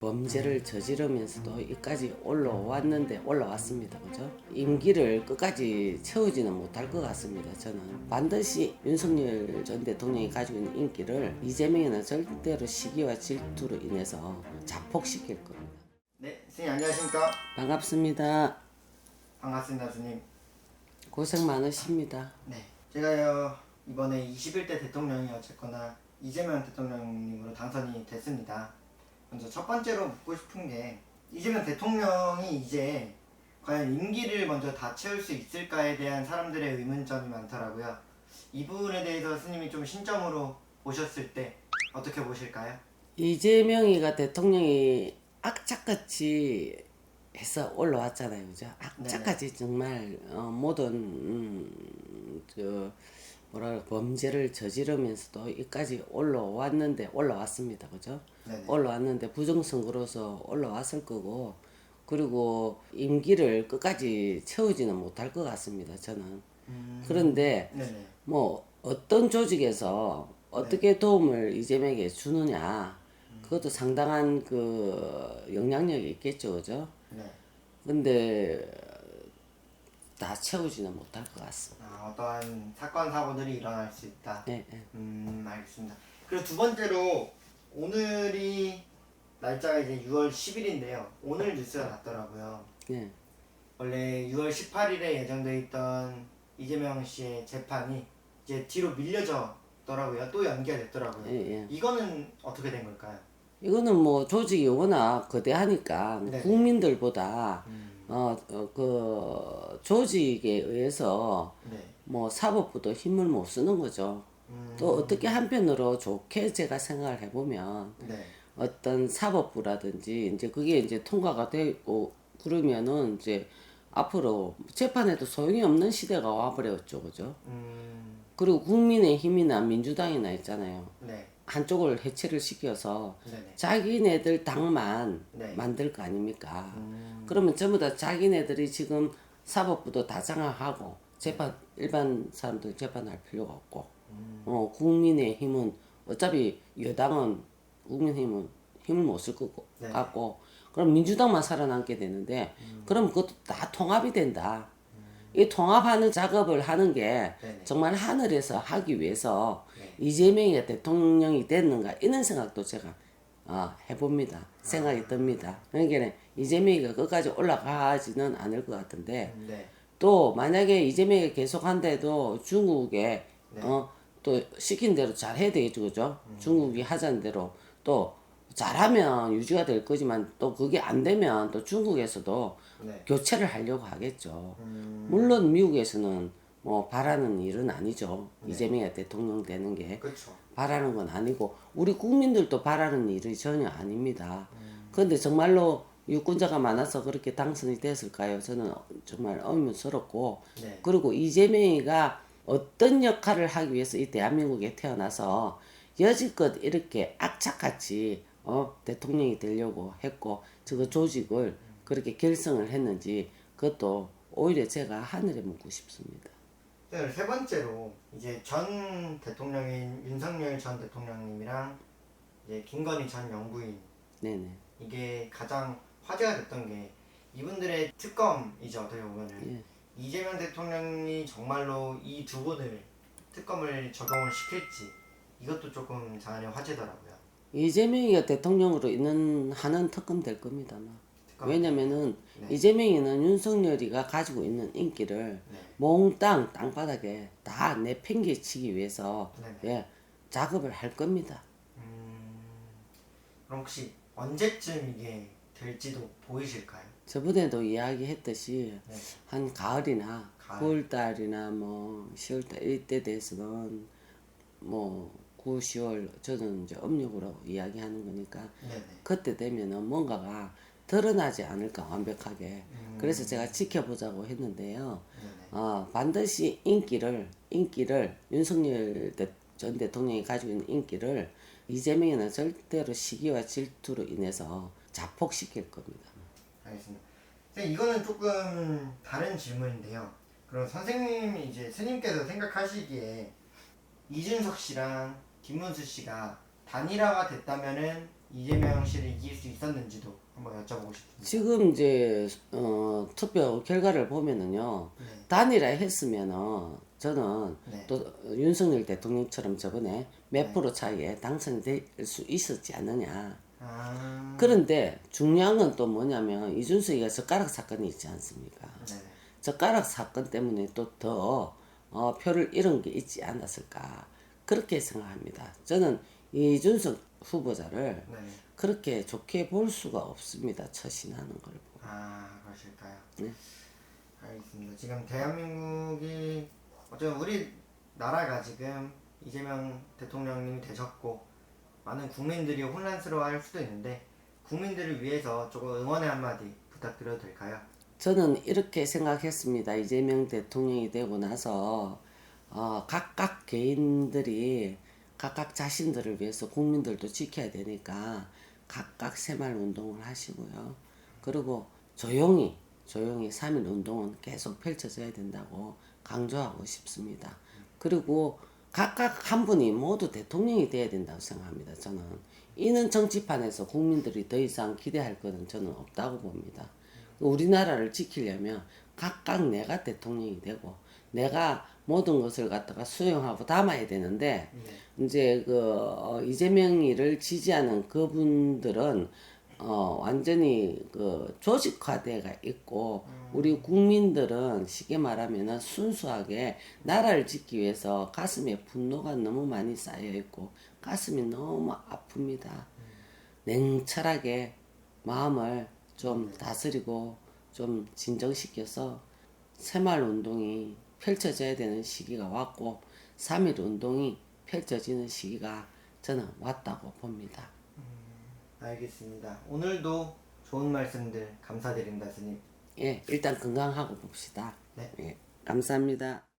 범죄를 저지르면서도 여기까지 올라왔습니다. 그죠? 임기를 끝까지 채우지는 못할 것 같습니다. 저는 반드시 윤석열 전 대통령이 가지고 있는 인기를 이재명이는 절대로 시기와 질투로 인해서 자폭시킬 겁니다. 네, 스님 안녕하십니까? 반갑습니다. 반갑습니다, 스님. 고생 많으십니다. 네, 제가요 이번에 21대 대통령이 어쨌거나 이재명 대통령님으로 당선이 됐습니다. 먼저 첫 번째로 묻고 싶은 게 이재명 대통령이 이제 과연 임기를 먼저 다 채울 수 있을까에 대한 사람들의 의문점이 많더라고요. 이 부분에 대해서 스님이 좀 신점으로 보셨을 때 어떻게 보실까요? 이재명이가 대통령이 악착같이 해서 올라왔잖아요, 그죠? 악착같이 정말 모든 범죄를 저지르면서도 여기까지 올라왔습니다, 그죠? 네네. 올라왔는데 부정선거로서 올라왔을 거고, 그리고 임기를 끝까지 채우지는 못할 것 같습니다, 저는. 그런데 네네. 뭐 어떤 조직에서 어떻게 도움을 이재명에게 주느냐, 그것도 상당한 그 영향력이 있겠죠, 그죠? 네. 근데 다 채우지는 못할 것 같습니다. 어떠한 사건 사고들이 일어날 수 있다. 네, 네. 알겠습니다. 그리고 두 번째로 오늘이 날짜가 이제 6월 10일인데요. 오늘 뉴스가 났더라고요. 네. 원래 6월 18일에 예정돼 있던 이재명 씨의 재판이 이제 뒤로 밀려졌더라고요. 또 연기가 됐더라고요. 예, 예. 이거는 어떻게 된 걸까요? 이거는 뭐 조직이 워낙 거대하니까 네. 국민들보다 그 조직에 의해서 네. 뭐 사법부도 힘을 못 쓰는 거죠. 또 어떻게 한편으로 좋게 제가 생각을 해보면 네. 어떤 사법부라든지 이제 그게 이제 통과가 되고 그러면은 이제 앞으로 재판에도 소용이 없는 시대가 와버렸죠, 그죠? 그리고 국민의힘이나 민주당이나 있잖아요. 네. 한쪽을 해체를 시켜서 네네. 자기네들 당만 네. 만들 거 아닙니까? 그러면 전부 다 자기네들이 지금 사법부도 다 장악하고 일반 사람들 재판할 필요가 없고 국민의힘은 어차피 여당은 국민의힘은 힘을 못 쓸 것 네. 같고 그럼 민주당만 살아남게 되는데 그럼 그것도 다 통합이 된다. 이 통합하는 작업을 하는 게 네네. 정말 하늘에서 하기 위해서 네. 이재명이 대통령이 됐는가 이런 생각도 제가 해봅니다. 생각이 듭니다. 그러니까 이재명이가 끝까지 올라가지는 않을 것 같은데 네. 또 만약에 이재명이 계속 한데도 중국에 네. 또 시킨 대로 잘 해야 되겠죠, 그죠? 중국이 하자는 대로 또 잘하면 유지가 될 거지만 또 그게 안 되면 또 중국에서도 네. 교체를 하려고 하겠죠. 물론 미국에서는 뭐 바라는 일은 아니죠. 이재명이 대통령 되는 게 그렇죠. 바라는 건 아니고 우리 국민들도 바라는 일이 전혀 아닙니다. 그런데 정말로 유권자가 많아서 그렇게 당선이 됐을까요? 저는 정말 의문스럽고 네. 그리고 이재명이가 어떤 역할을 하기 위해서 이 대한민국에 태어나서 여지껏 이렇게 악착같이 대통령이 되려고 했고 저 조직을 그렇게 결성을 했는지 그것도 오히려 제가 하늘에 묻고 싶습니다. 네, 세 번째로 이제 전 대통령인 윤석열 전 대통령님이랑 이제 김건희 전 영부인 네네. 이게 가장 화제가 됐던 게 이분들의 특검이죠. 어떻게 보면은 예. 이재명 대통령이 정말로 이 두 분을 특검을 적용을 시킬지 이것도 조금 장안의 화제더라고요. 이재명이가 대통령으로 하는 특검 될 겁니다. 아마. 특검. 왜냐면은 네. 이재명이는 윤석열이가 가지고 있는 인기를 네. 몽땅 땅바닥에 다 내팽개치기 위해서 네네. 작업을 할 겁니다. 그럼 혹시 언제쯤 이게 될지도 보이실까요? 저번에도 이야기했듯이 네. 한 가을이나 가을. 9월달이나 뭐 10월달 이때 돼서는 뭐 9, 10월 저는 이제 음력으로 이야기하는 거니까 네네. 그때 되면은 뭔가가 드러나지 않을까 완벽하게 그래서 제가 지켜보자고 했는데요. 네네. 반드시 인기를 윤석열 전 대통령이 가지고 있는 인기를 이재명이는 절대로 시기와 질투로 인해서 자폭시킬 겁니다. 알겠습니다. 선생님, 이거는 조금 다른 질문인데요. 그럼 선생님이 이제 스님께서 생각하시기에 이준석 씨랑 김문수 씨가 단일화가 됐다면은 이재명 씨를 이길 수 있었는지도 한번 여쭤보고 싶습니다. 지금 이제 투표 결과를 보면은요. 네. 단일화 했으면은 저는 네. 또 윤석열 대통령처럼 저번에 몇 네. 프로 차이에 당선이 될 수 있었지 않느냐. 아, 그런데 중요한 건 또 뭐냐면 이준석이가 젓가락 사건이 있지 않습니까? 네. 젓가락 사건 때문에 또 더 표를 잃은 게 있지 않았을까 그렇게 생각합니다. 저는 이준석 후보자를 네. 그렇게 좋게 볼 수가 없습니다. 처신하는 걸 보고. 아, 그러실까요? 네. 알겠습니다. 지금 대한민국이 어쩌면 우리나라가 지금 이재명 대통령님이 되셨고 많은 국민들이 혼란스러워할 수도 있는데 국민들을 위해서 조금 응원의 한마디 부탁드려도 될까요? 저는 이렇게 생각했습니다. 이재명 대통령이 되고 나서 각각 개인들이 각각 자신들을 위해서 국민들도 지켜야 되니까 각각 새마을 운동을 하시고요. 그리고 조용히 3.1 운동은 계속 펼쳐져야 된다고 강조하고 싶습니다. 그리고 각각 한 분이 모두 대통령이 돼야 된다고 생각합니다. 저는 이는 정치판에서 국민들이 더 이상 기대할 것은 저는 없다고 봅니다. 우리나라를 지키려면 각각 내가 대통령이 되고 내가 모든 것을 갖다가 수용하고 담아야 되는데 이제 이재명이를 지지하는 그분들은 완전히 조직화돼가 있고 우리 국민들은 쉽게 말하면은 순수하게 나라를 지키기 위해서 가슴에 분노가 너무 많이 쌓여 있고 가슴이 너무 아픕니다. 냉철하게 마음을 좀 다스리고 좀 진정시켜서 새마을 운동이 펼쳐져야 되는 시기가 왔고 3.1 운동이 펼쳐지는 시기가 저는 왔다고 봅니다. 알겠습니다. 오늘도 좋은 말씀들 감사드립니다, 스님. 예, 일단 건강하고 봅시다. 네. 예, 감사합니다.